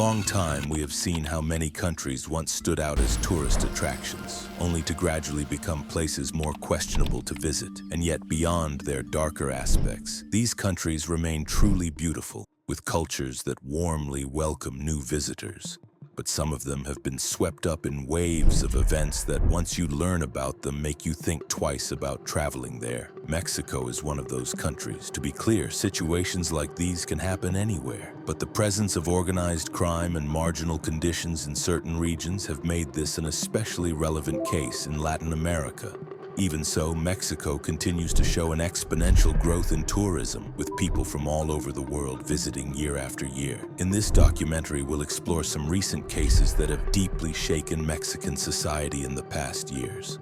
long time, we have seen how many countries once stood out as tourist attractions, only to gradually become places more questionable to visit. And yet, beyond their darker aspects, these countries remain truly beautiful, with cultures that warmly welcome new visitors. But some of them have been swept up in waves of events that, once you learn about them, make you think twice about traveling there. Mexico is one of those countries. To be clear, situations like these can happen anywhere. But the presence of organized crime and marginal conditions in certain regions have made this an especially relevant case in Latin America. Even so, Mexico continues to show an exponential growth in tourism, with people from all over the world visiting year after year. In this documentary, we'll explore some recent cases that have deeply shaken Mexican society in the past years.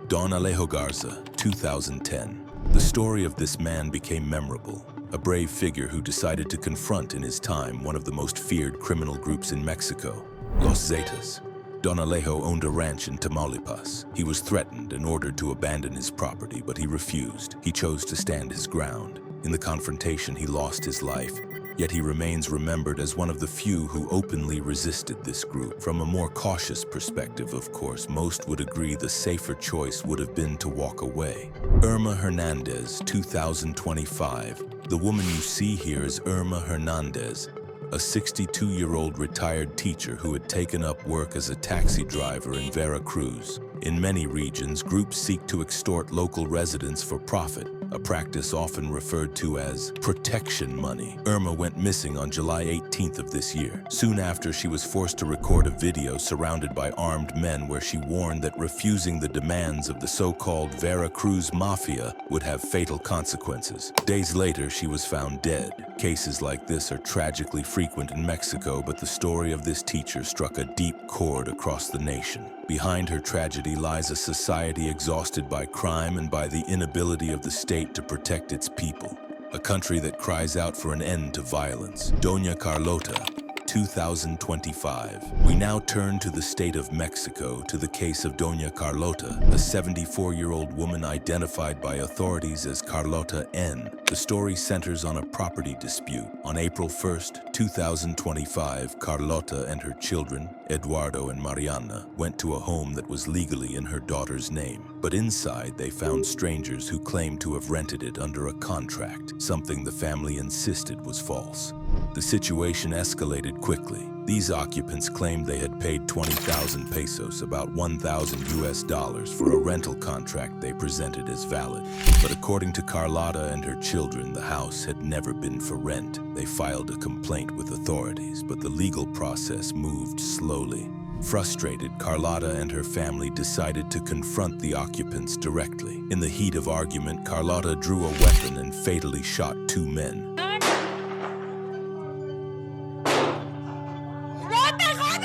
Don Alejo Garza, 2010. The story of this man became memorable. A brave figure who decided to confront in his time one of the most feared criminal groups in Mexico, Los Zetas. Don Alejo owned a ranch in Tamaulipas. He was threatened and ordered to abandon his property, but he refused. He chose to stand his ground. In the confrontation, he lost his life, yet he remains remembered as one of the few who openly resisted this group. From a more cautious perspective, of course, most would agree the safer choice would have been to walk away. Irma Hernandez, 2025. The woman you see here is Irma Hernandez, a 62-year-old retired teacher who had taken up work as a taxi driver in Veracruz. In many regions, groups seek to extort local residents for profit, a practice often referred to as protection money. Irma went missing on July 18th of this year. Soon after, she was forced to record a video surrounded by armed men where she warned that refusing the demands of the so-called Veracruz Mafia would have fatal consequences. Days later, she was found dead. Cases like this are tragically frequent in Mexico, but the story of this teacher struck a deep chord across the nation. Behind her tragedy lies a society exhausted by crime and by the inability of the state to protect its people. A country that cries out for an end to violence. Doña Carlota, 2025. We now turn to the state of Mexico, to the case of Doña Carlota, a 74-year-old woman identified by authorities as Carlota N. The story centers on a property dispute. On April 1st, 2025, Carlota and her children, Eduardo and Mariana, went to a home that was legally in her daughter's name. But inside, they found strangers who claimed to have rented it under a contract, something the family insisted was false. The situation escalated quickly. These occupants claimed they had paid 20,000 pesos, about $1,000 for a rental contract they presented as valid. But according to Carlota and her children, the house had never been for rent. They filed a complaint with authorities, but the legal process moved slowly. Frustrated, Carlota and her family decided to confront the occupants directly. In the heat of argument, Carlota drew a weapon and fatally shot 2 men.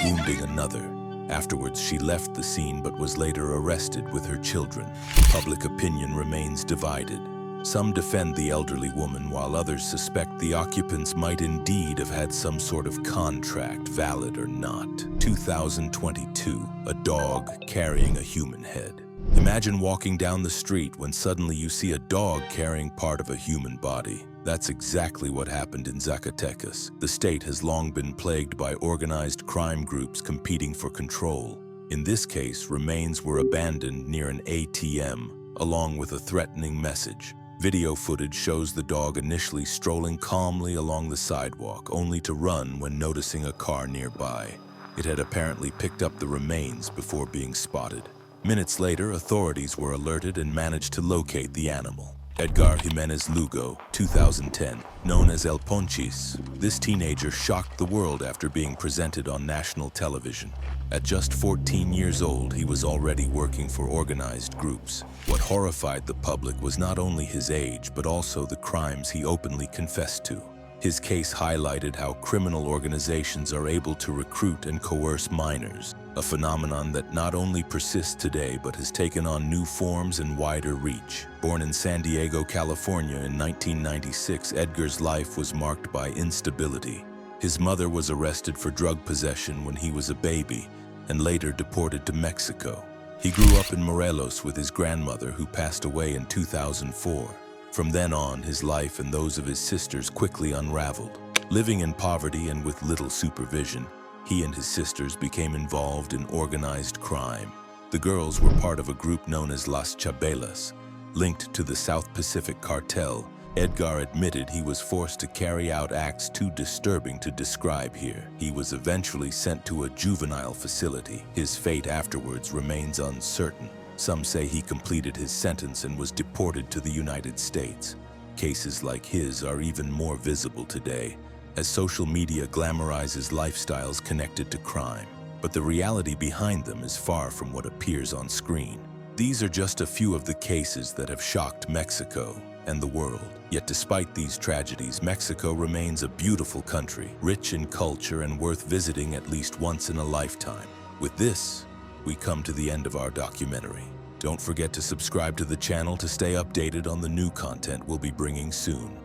Wounding another. Afterwards, she left the scene but was later arrested with her children. Public opinion remains divided. Some defend the elderly woman, while others suspect the occupants might indeed have had some sort of contract, valid or not. 2022, a dog carrying a human head. Imagine walking down the street when suddenly you see a dog carrying part of a human body. That's exactly what happened in Zacatecas. The state has long been plagued by organized crime groups competing for control. In this case, remains were abandoned near an ATM, along with a threatening message. Video footage shows the dog initially strolling calmly along the sidewalk, only to run when noticing a car nearby. It had apparently picked up the remains before being spotted. Minutes later, authorities were alerted and managed to locate the animal. Edgar Jimenez Lugo, 2010, known as El Ponchis. This teenager shocked the world after being presented on national television. At just 14 years old, he was already working for organized groups. What horrified the public was not only his age, but also the crimes he openly confessed to. His case highlighted how criminal organizations are able to recruit and coerce minors, a phenomenon that not only persists today but has taken on new forms and wider reach. Born in San Diego, California in 1996, Edgar's life was marked by instability. His mother was arrested for drug possession when he was a baby and later deported to Mexico. He grew up in Morelos with his grandmother, who passed away in 2004. From then on, his life and those of his sisters quickly unraveled. Living in poverty and with little supervision, he and his sisters became involved in organized crime. The girls were part of a group known as Las Chabelas, linked to the South Pacific cartel. Edgar admitted he was forced to carry out acts too disturbing to describe here. He was eventually sent to a juvenile facility. His fate afterwards remains uncertain. Some say he completed his sentence and was deported to the United States. Cases like his are even more visible today, as social media glamorizes lifestyles connected to crime. But the reality behind them is far from what appears on screen. These are just a few of the cases that have shocked Mexico and the world. Yet despite these tragedies, Mexico remains a beautiful country, rich in culture and worth visiting at least once in a lifetime. With this, we come to the end of our documentary. Don't forget to subscribe to the channel to stay updated on the new content we'll be bringing soon.